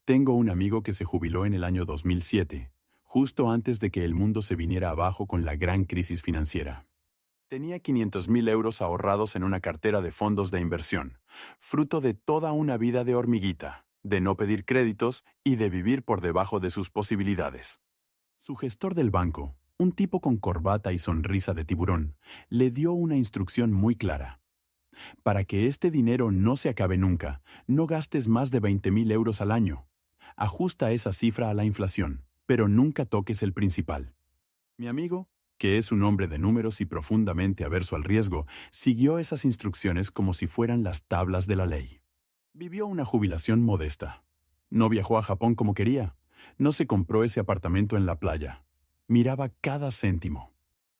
Tengo un amigo que se jubiló en el año 2007, justo antes de que el mundo se viniera abajo con la gran crisis financiera. Tenía 500.000 euros ahorrados en una cartera de fondos de inversión, fruto de toda una vida de hormiguita, de no pedir créditos y de vivir por debajo de sus posibilidades. Su gestor del banco, un tipo con corbata y sonrisa de tiburón, le dio una instrucción muy clara. Para que este dinero no se acabe nunca, no gastes más de 20.000 euros al año. Ajusta esa cifra a la inflación, pero nunca toques el principal. Mi amigo, que es un hombre de números y profundamente averso al riesgo, siguió esas instrucciones como si fueran las tablas de la ley. Vivió una jubilación modesta. No viajó a Japón como quería. No se compró ese apartamento en la playa. Miraba cada céntimo.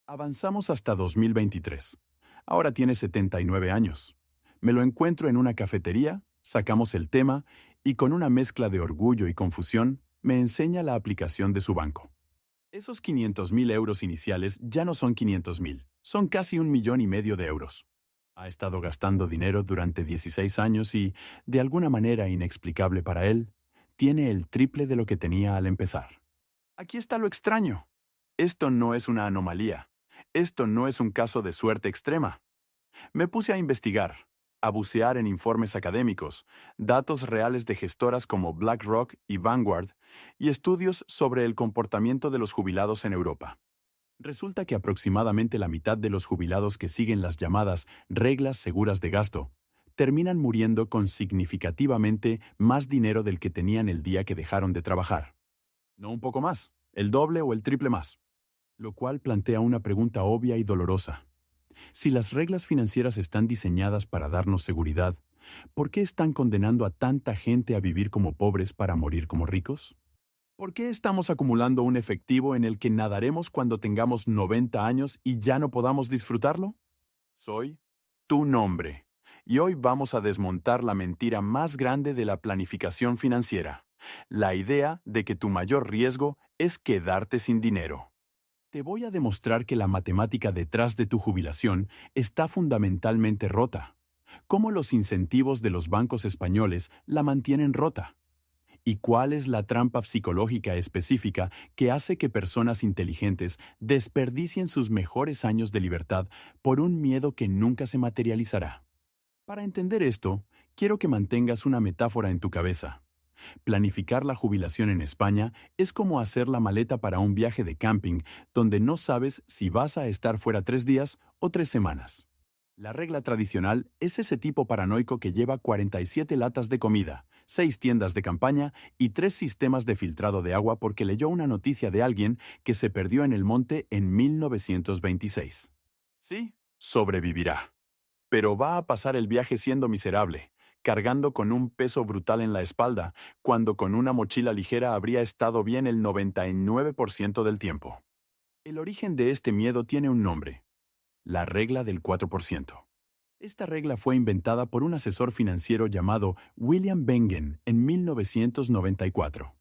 Avanzamos hasta 2023. Ahora tiene 79 años. Me lo encuentro en una cafetería, sacamos el tema y con una mezcla de orgullo y confusión me enseña la aplicación de su banco. Esos 500.000 euros iniciales ya no son 500.000, son casi 1,5 millones de euros. Ha estado gastando dinero durante 16 años y, de alguna manera inexplicable para él, tiene el triple de lo que tenía al empezar. Aquí está lo extraño. Esto no es una anomalía. Esto no es un caso de suerte extrema. Me puse a investigar, a bucear en informes académicos, datos reales de gestoras como BlackRock y Vanguard y estudios sobre el comportamiento de los jubilados en Europa. Resulta que aproximadamente la mitad de los jubilados que siguen las llamadas reglas seguras de gasto terminan muriendo con significativamente más dinero del que tenían el día que dejaron de trabajar. No un poco más, el doble o el triple más. Lo cual plantea una pregunta obvia y dolorosa. Si las reglas financieras están diseñadas para darnos seguridad, ¿por qué están condenando a tanta gente a vivir como pobres para morir como ricos? ¿Por qué estamos acumulando un efectivo en el que nadaremos cuando tengamos 90 años y ya no podamos disfrutarlo? Soy tu nombre, y hoy vamos a desmontar la mentira más grande de la planificación financiera, la idea de que tu mayor riesgo es quedarte sin dinero. Te voy a demostrar que la matemática detrás de tu jubilación está fundamentalmente rota. Cómo los incentivos de los bancos españoles la mantienen rota. ¿Y cuál es la trampa psicológica específica que hace que personas inteligentes desperdicien sus mejores años de libertad por un miedo que nunca se materializará? Para entender esto, quiero que mantengas una metáfora en tu cabeza. Planificar la jubilación en España es como hacer la maleta para un viaje de camping donde no sabes si vas a estar fuera 3 días o 3 semanas. La regla tradicional es ese tipo paranoico que lleva 47 latas de comida, 6 tiendas de campaña y 3 sistemas de filtrado de agua porque leyó una noticia de alguien que se perdió en el monte en 1926. Sí, sobrevivirá. Pero va a pasar el viaje siendo miserable, cargando con un peso brutal en la espalda, cuando con una mochila ligera habría estado bien el 99% del tiempo. El origen de este miedo tiene un nombre: la regla del 4%. Esta regla fue inventada por un asesor financiero llamado William Bengen en 1994.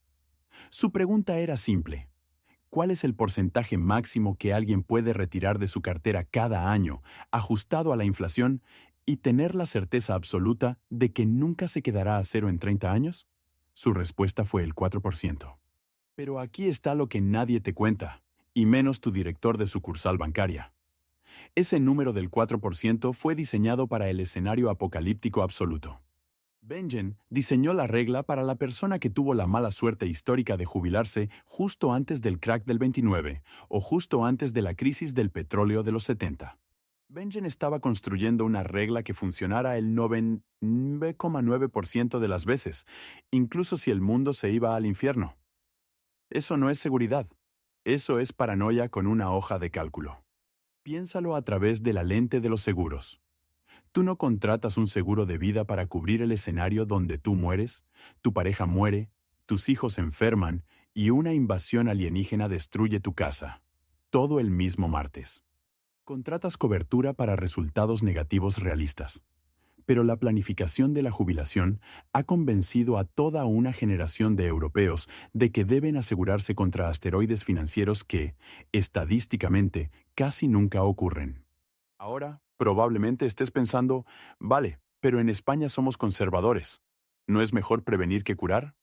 Su pregunta era simple: ¿cuál es el porcentaje máximo que alguien puede retirar de su cartera cada año, ajustado a la inflación, y tener la certeza absoluta de que nunca se quedará a cero en 30 años? Su respuesta fue el 4%. Pero aquí está lo que nadie te cuenta, y menos tu director de sucursal bancaria. Ese número del 4% fue diseñado para el escenario apocalíptico absoluto. Benjen diseñó la regla para la persona que tuvo la mala suerte histórica de jubilarse justo antes del crack del 29 o justo antes de la crisis del petróleo de los 70. Benjen estaba construyendo una regla que funcionara el 99,9% de las veces, incluso si el mundo se iba al infierno. Eso no es seguridad. Eso es paranoia con una hoja de cálculo. Piénsalo a través de la lente de los seguros. Tú no contratas un seguro de vida para cubrir el escenario donde tú mueres, tu pareja muere, tus hijos enferman y una invasión alienígena destruye tu casa. Todo el mismo martes. Contratas cobertura para resultados negativos realistas. Pero la planificación de la jubilación ha convencido a toda una generación de europeos de que deben asegurarse contra asteroides financieros que, estadísticamente, casi nunca ocurren. Ahora, probablemente estés pensando, vale, pero en España somos conservadores. ¿No es mejor prevenir que curar?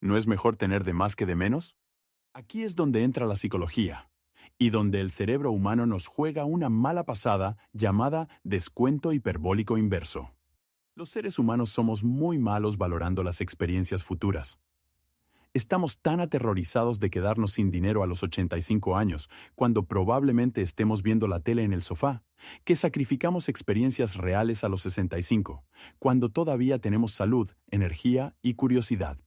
¿No es mejor tener de más que de menos? Aquí es donde entra la psicología, y donde el cerebro humano nos juega una mala pasada llamada descuento hiperbólico inverso. Los seres humanos somos muy malos valorando las experiencias futuras. Estamos tan aterrorizados de quedarnos sin dinero a los 85 años, cuando probablemente estemos viendo la tele en el sofá, que sacrificamos experiencias reales a los 65, cuando todavía tenemos salud, energía y curiosidad.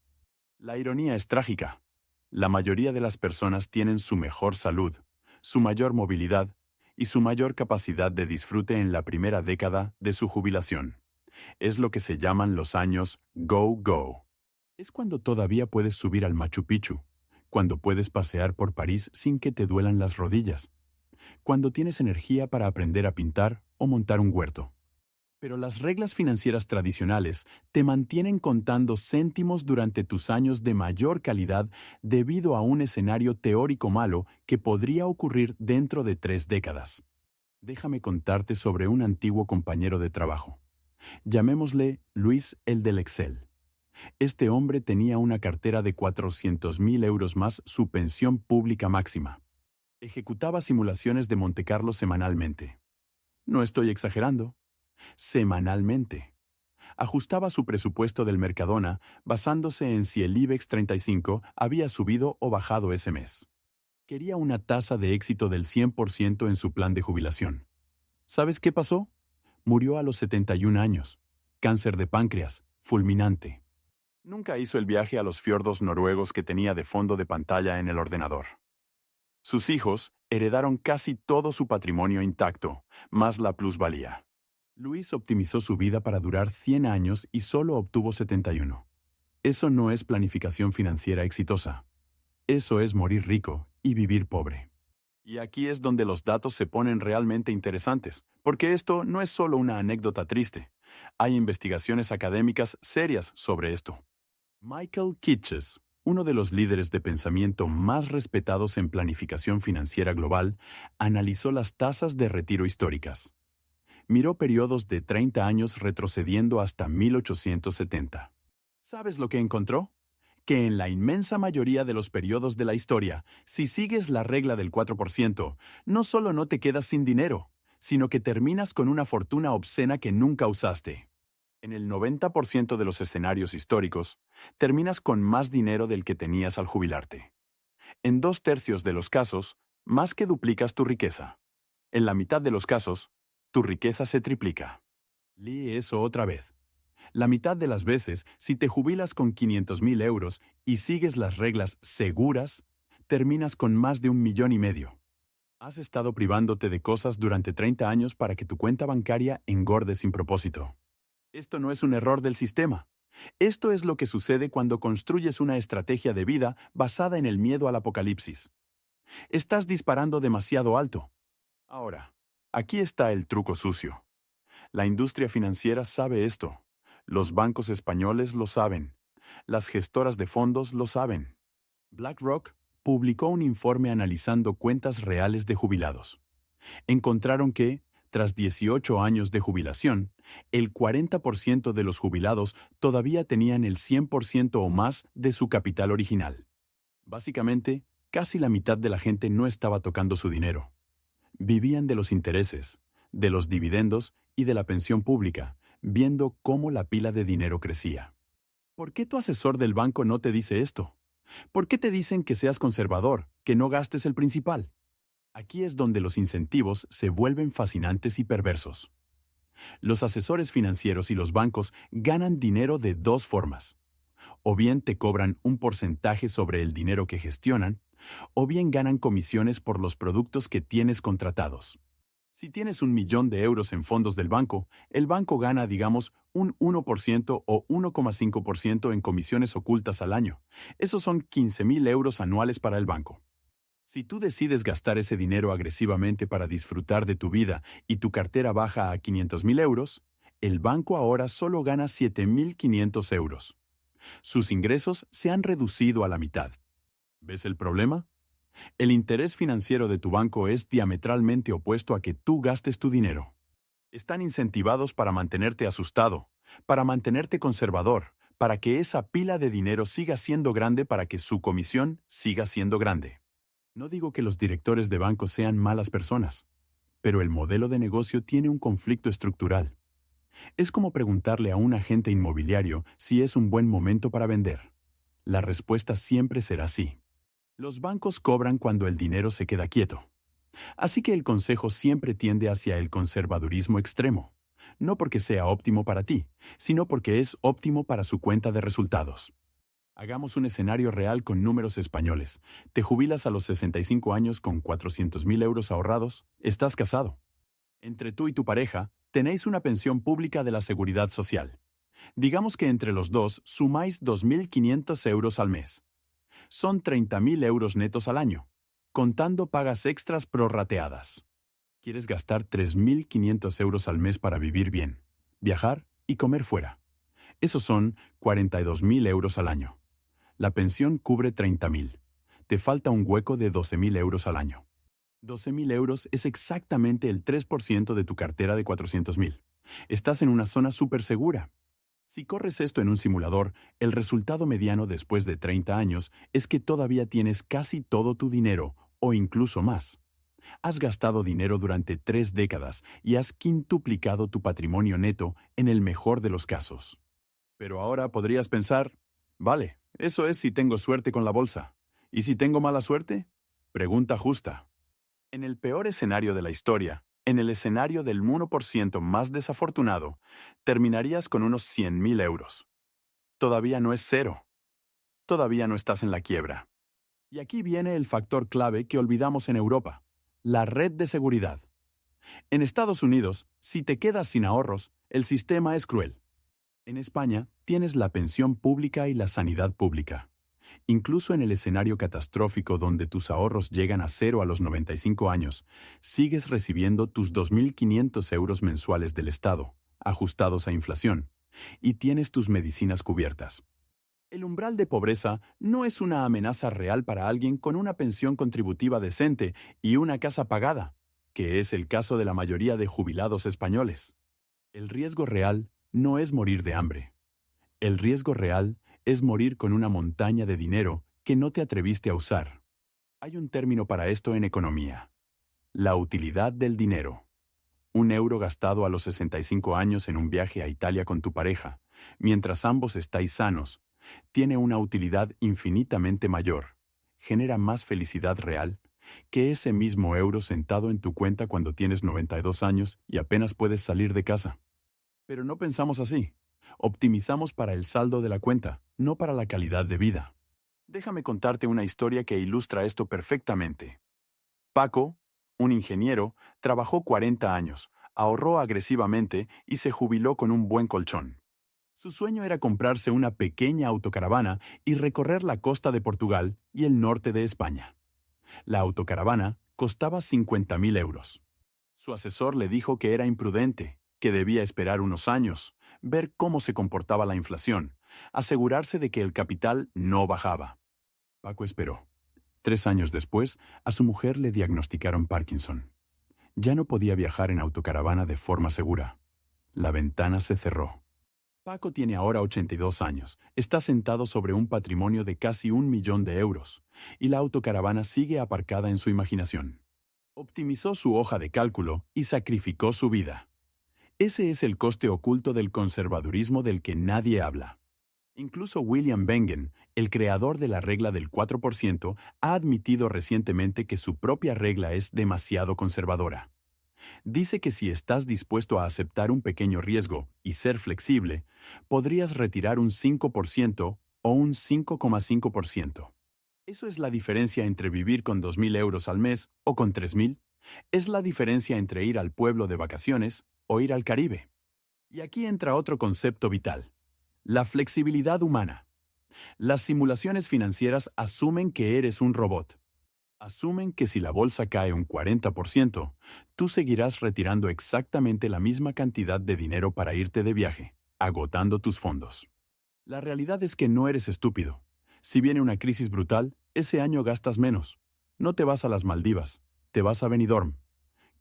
La ironía es trágica. La mayoría de las personas tienen su mejor salud, su mayor movilidad y su mayor capacidad de disfrute en la primera década de su jubilación. Es lo que se llaman los años go-go. Es cuando todavía puedes subir al Machu Picchu, cuando puedes pasear por París sin que te duelan las rodillas, cuando tienes energía para aprender a pintar o montar un huerto. Pero las reglas financieras tradicionales te mantienen contando céntimos durante tus años de mayor calidad debido a un escenario teórico malo que podría ocurrir dentro de 3 décadas. Déjame contarte sobre un antiguo compañero de trabajo. Llamémosle Luis el del Excel. Este hombre tenía una cartera de 400.000 euros más su pensión pública máxima. Ejecutaba simulaciones de Montecarlo semanalmente. No estoy exagerando. Semanalmente. Ajustaba su presupuesto del Mercadona basándose en si el IBEX 35 había subido o bajado ese mes. Quería una tasa de éxito del 100% en su plan de jubilación. ¿Sabes qué pasó? Murió a los 71 años. Cáncer de páncreas, fulminante. Nunca hizo el viaje a los fiordos noruegos que tenía de fondo de pantalla en el ordenador. Sus hijos heredaron casi todo su patrimonio intacto, más la plusvalía. Luis optimizó su vida para durar 100 años y solo obtuvo 71. Eso no es planificación financiera exitosa. Eso es morir rico y vivir pobre. Y aquí es donde los datos se ponen realmente interesantes, porque esto no es solo una anécdota triste. Hay investigaciones académicas serias sobre esto. Michael Kitces, uno de los líderes de pensamiento más respetados en planificación financiera global, analizó las tasas de retiro históricas. Miró periodos de 30 años retrocediendo hasta 1870. ¿Sabes lo que encontró? Que en la inmensa mayoría de los periodos de la historia, si sigues la regla del 4%, no solo no te quedas sin dinero, sino que terminas con una fortuna obscena que nunca usaste. En el 90% de los escenarios históricos, terminas con más dinero del que tenías al jubilarte. En 2/3 de los casos, más que duplicas tu riqueza. En la mitad de los casos, tu riqueza se triplica. Lee eso otra vez. La mitad de las veces, si te jubilas con 500.000 euros y sigues las reglas seguras, terminas con más de 1,500,000. Has estado privándote de cosas durante 30 años para que tu cuenta bancaria engorde sin propósito. Esto no es un error del sistema. Esto es lo que sucede cuando construyes una estrategia de vida basada en el miedo al apocalipsis. Estás disparando demasiado alto. Ahora, aquí está el truco sucio. La industria financiera sabe esto. Los bancos españoles lo saben. Las gestoras de fondos lo saben. BlackRock publicó un informe analizando cuentas reales de jubilados. Encontraron que, tras 18 años de jubilación, el 40% de los jubilados todavía tenían el 100% o más de su capital original. Básicamente, casi la mitad de la gente no estaba tocando su dinero. Vivían de los intereses, de los dividendos y de la pensión pública, viendo cómo la pila de dinero crecía. ¿Por qué tu asesor del banco no te dice esto? ¿Por qué te dicen que seas conservador, que no gastes el principal? Aquí es donde los incentivos se vuelven fascinantes y perversos. Los asesores financieros y los bancos ganan dinero de 2 formas. O bien te cobran un porcentaje sobre el dinero que gestionan, o bien ganan comisiones por los productos que tienes contratados. Si tienes 1,000,000 de euros en fondos del banco, el banco gana, digamos, un 1% o 1,5% en comisiones ocultas al año. Esos son 15.000 euros anuales para el banco. Si tú decides gastar ese dinero agresivamente para disfrutar de tu vida y tu cartera baja a 500.000 euros, el banco ahora solo gana 7.500 euros. Sus ingresos se han reducido a la mitad. ¿Ves el problema? El interés financiero de tu banco es diametralmente opuesto a que tú gastes tu dinero. Están incentivados para mantenerte asustado, para mantenerte conservador, para que esa pila de dinero siga siendo grande para que su comisión siga siendo grande. No digo que los directores de bancos sean malas personas, pero el modelo de negocio tiene un conflicto estructural. Es como preguntarle a un agente inmobiliario si es un buen momento para vender. La respuesta siempre será sí. Los bancos cobran cuando el dinero se queda quieto. Así que el consejo siempre tiende hacia el conservadurismo extremo. No porque sea óptimo para ti, sino porque es óptimo para su cuenta de resultados. Hagamos un escenario real con números españoles. Te jubilas a los 65 años con 400.000 euros ahorrados, estás casado. Entre tú y tu pareja, tenéis una pensión pública de la Seguridad Social. Digamos que entre los dos sumáis 2.500 euros al mes. Son 30.000 euros netos al año, contando pagas extras prorrateadas. Quieres gastar 3.500 euros al mes para vivir bien, viajar y comer fuera. Esos son 42.000 euros al año. La pensión cubre 30.000. Te falta un hueco de 12.000 euros al año. 12.000 euros es exactamente el 3% de tu cartera de 400.000. Estás en una zona súper segura. Si corres esto en un simulador, el resultado mediano después de 30 años es que todavía tienes casi todo tu dinero, o incluso más. Has gastado dinero durante 3 décadas y has quintuplicado tu patrimonio neto en el mejor de los casos. Pero ahora podrías pensar, vale, eso es si tengo suerte con la bolsa. ¿Y si tengo mala suerte? Pregunta justa. En el peor escenario de la historia, en el escenario del 1% más desafortunado, terminarías con unos 100.000 euros. Todavía no es cero. Todavía no estás en la quiebra. Y aquí viene el factor clave que olvidamos en Europa, la red de seguridad. En Estados Unidos, si te quedas sin ahorros, el sistema es cruel. En España, tienes la pensión pública y la sanidad pública. Incluso en el escenario catastrófico donde tus ahorros llegan a cero a los 95 años, sigues recibiendo tus 2.500 euros mensuales del Estado, ajustados a inflación, y tienes tus medicinas cubiertas. El umbral de pobreza no es una amenaza real para alguien con una pensión contributiva decente y una casa pagada, que es el caso de la mayoría de jubilados españoles. El riesgo real no es morir de hambre. El riesgo real es morir con una montaña de dinero que no te atreviste a usar. Hay un término para esto en economía: la utilidad del dinero. Un euro gastado a los 65 años en un viaje a Italia con tu pareja, mientras ambos estáis sanos, tiene una utilidad infinitamente mayor, genera más felicidad real, que ese mismo euro sentado en tu cuenta cuando tienes 92 años y apenas puedes salir de casa. Pero no pensamos así. Optimizamos para el saldo de la cuenta, no para la calidad de vida. Déjame contarte una historia que ilustra esto perfectamente. Paco, un ingeniero, trabajó 40 años, ahorró agresivamente y se jubiló con un buen colchón. Su sueño era comprarse una pequeña autocaravana y recorrer la costa de Portugal y el norte de España. La autocaravana costaba 50.000 euros. Su asesor le dijo que era imprudente, que debía esperar unos años, ver cómo se comportaba la inflación, asegurarse de que el capital no bajaba. Paco esperó. 3 años después, a su mujer le diagnosticaron Parkinson. Ya no podía viajar en autocaravana de forma segura. La ventana se cerró. Paco tiene ahora 82 años, está sentado sobre un patrimonio de casi 1.000.000 de euros, y la autocaravana sigue aparcada en su imaginación. Optimizó su hoja de cálculo y sacrificó su vida. Ese es el coste oculto del conservadurismo del que nadie habla. Incluso William Bengen, el creador de la regla del 4%, ha admitido recientemente que su propia regla es demasiado conservadora. Dice que si estás dispuesto a aceptar un pequeño riesgo y ser flexible, podrías retirar un 5% o un 5,5%. Eso es la diferencia entre vivir con 2.000 euros al mes o con 3.000. Es la diferencia entre ir al pueblo de vacaciones o ir al Caribe. Y aquí entra otro concepto vital: la flexibilidad humana. Las simulaciones financieras asumen que eres un robot. Asumen que si la bolsa cae un 40%, tú seguirás retirando exactamente la misma cantidad de dinero para irte de viaje, agotando tus fondos. La realidad es que no eres estúpido. Si viene una crisis brutal, ese año gastas menos. No te vas a las Maldivas, te vas a Benidorm.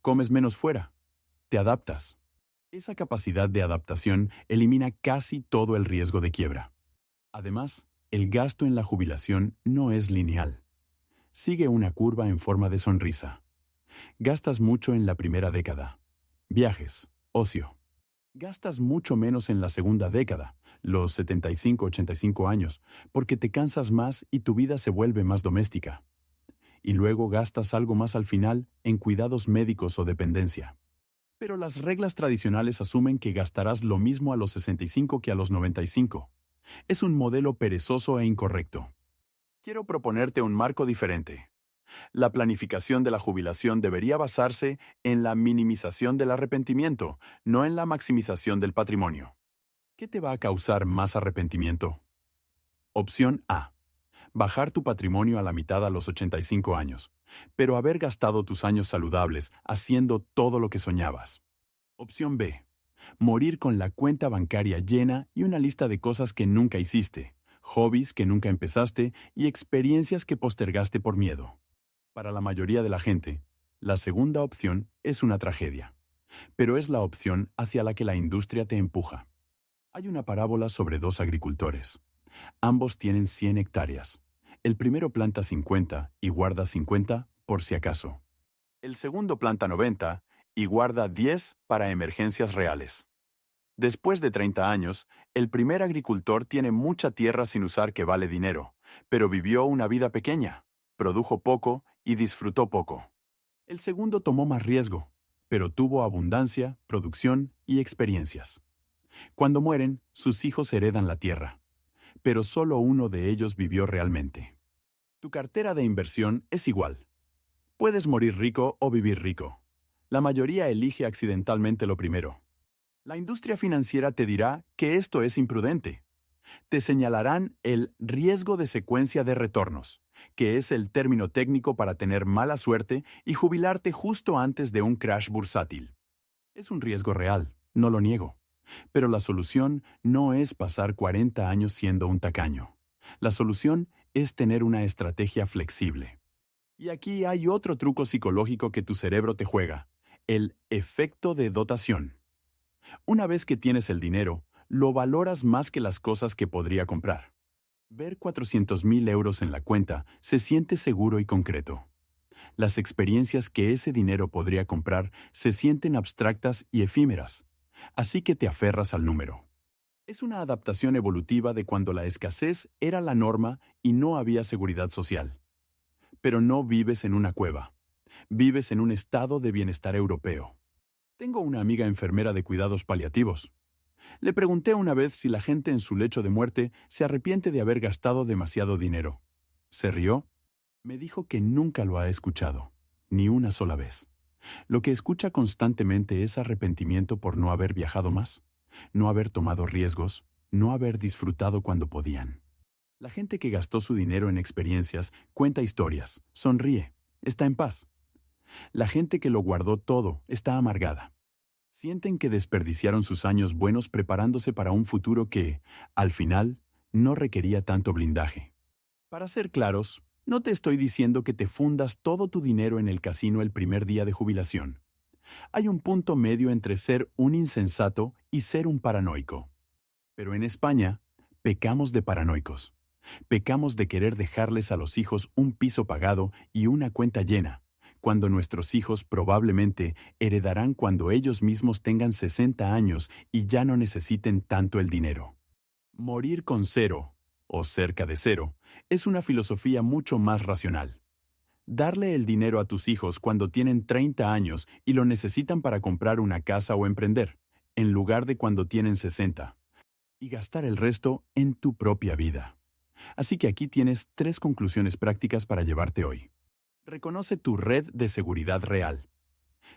Comes menos fuera. Te adaptas. Esa capacidad de adaptación elimina casi todo el riesgo de quiebra. Además, el gasto en la jubilación no es lineal. Sigue una curva en forma de sonrisa. Gastas mucho en la primera década. Viajes, ocio. Gastas mucho menos en la segunda década, los 75-85 años, porque te cansas más y tu vida se vuelve más doméstica. Y luego gastas algo más al final en cuidados médicos o dependencia. Pero las reglas tradicionales asumen que gastarás lo mismo a los 65 que a los 95. Es un modelo perezoso e incorrecto. Quiero proponerte un marco diferente. La planificación de la jubilación debería basarse en la minimización del arrepentimiento, no en la maximización del patrimonio. ¿Qué te va a causar más arrepentimiento? Opción A. Bajar tu patrimonio a la mitad a los 85 años, pero haber gastado tus años saludables haciendo todo lo que soñabas. Opción B. Morir con la cuenta bancaria llena y una lista de cosas que nunca hiciste, hobbies que nunca empezaste y experiencias que postergaste por miedo. Para la mayoría de la gente, la segunda opción es una tragedia, pero es la opción hacia la que la industria te empuja. Hay una parábola sobre dos agricultores. Ambos tienen 100 hectáreas. El primero planta 50 y guarda 50 por si acaso. El segundo planta 90 y guarda 10 para emergencias reales. Después de 30 años, el primer agricultor tiene mucha tierra sin usar que vale dinero, pero vivió una vida pequeña, produjo poco y disfrutó poco. El segundo tomó más riesgo, pero tuvo abundancia, producción y experiencias. Cuando mueren, sus hijos heredan la tierra, pero solo uno de ellos vivió realmente. Tu cartera de inversión es igual. Puedes morir rico o vivir rico. La mayoría elige accidentalmente lo primero. La industria financiera te dirá que esto es imprudente. Te señalarán el riesgo de secuencia de retornos, que es el término técnico para tener mala suerte y jubilarte justo antes de un crash bursátil. Es un riesgo real, no lo niego. Pero la solución no es pasar 40 años siendo un tacaño. La solución es tener una estrategia flexible. Y aquí hay otro truco psicológico que tu cerebro te juega, el efecto de dotación. Una vez que tienes el dinero, lo valoras más que las cosas que podría comprar. Ver 400.000 euros en la cuenta se siente seguro y concreto. Las experiencias que ese dinero podría comprar se sienten abstractas y efímeras, así que te aferras al número. Es una adaptación evolutiva de cuando la escasez era la norma y no había seguridad social. Pero no vives en una cueva. Vives en un estado de bienestar europeo. Tengo una amiga enfermera de cuidados paliativos. Le pregunté una vez si la gente en su lecho de muerte se arrepiente de haber gastado demasiado dinero. Se rió. Me dijo que nunca lo ha escuchado, ni una sola vez. Lo que escucha constantemente es arrepentimiento por no haber viajado más, no haber tomado riesgos, no haber disfrutado cuando podían. La gente que gastó su dinero en experiencias cuenta historias, sonríe, está en paz. La gente que lo guardó todo está amargada. Sienten que desperdiciaron sus años buenos preparándose para un futuro que, al final, no requería tanto blindaje. Para ser claros, no te estoy diciendo que te fundas todo tu dinero en el casino el primer día de jubilación. Hay un punto medio entre ser un insensato y ser un paranoico. Pero en España, pecamos de paranoicos. Pecamos de querer dejarles a los hijos un piso pagado y una cuenta llena, cuando nuestros hijos probablemente heredarán cuando ellos mismos tengan 60 años y ya no necesiten tanto el dinero. Morir con cero, o cerca de cero, es una filosofía mucho más racional. Darle el dinero a tus hijos cuando tienen 30 años y lo necesitan para comprar una casa o emprender, en lugar de cuando tienen 60, y gastar el resto en tu propia vida. Así que aquí tienes 3 conclusiones prácticas para llevarte hoy. Reconoce tu red de seguridad real.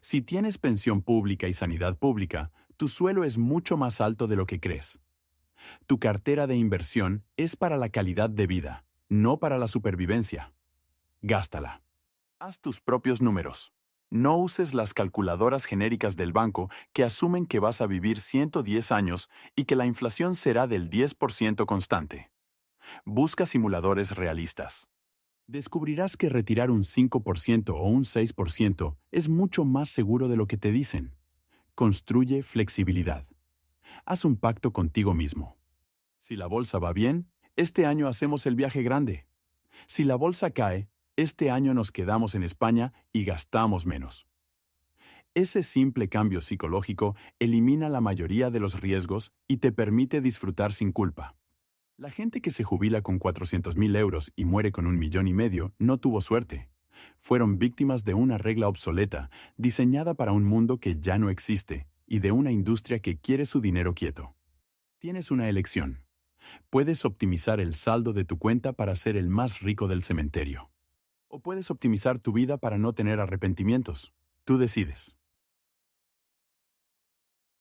Si tienes pensión pública y sanidad pública, tu suelo es mucho más alto de lo que crees. Tu cartera de inversión es para la calidad de vida, no para la supervivencia. Gástala. Haz tus propios números. No uses las calculadoras genéricas del banco que asumen que vas a vivir 110 años y que la inflación será del 10% constante. Busca simuladores realistas. Descubrirás que retirar un 5% o un 6% es mucho más seguro de lo que te dicen. Construye flexibilidad. Haz un pacto contigo mismo. Si la bolsa va bien, este año hacemos el viaje grande. Si la bolsa cae, este año nos quedamos en España y gastamos menos. Ese simple cambio psicológico elimina la mayoría de los riesgos y te permite disfrutar sin culpa. La gente que se jubila con 400.000 euros y muere con 1,5 millones no tuvo suerte. Fueron víctimas de una regla obsoleta, diseñada para un mundo que ya no existe y de una industria que quiere su dinero quieto. Tienes una elección. Puedes optimizar el saldo de tu cuenta para ser el más rico del cementerio. O puedes optimizar tu vida para no tener arrepentimientos. Tú decides.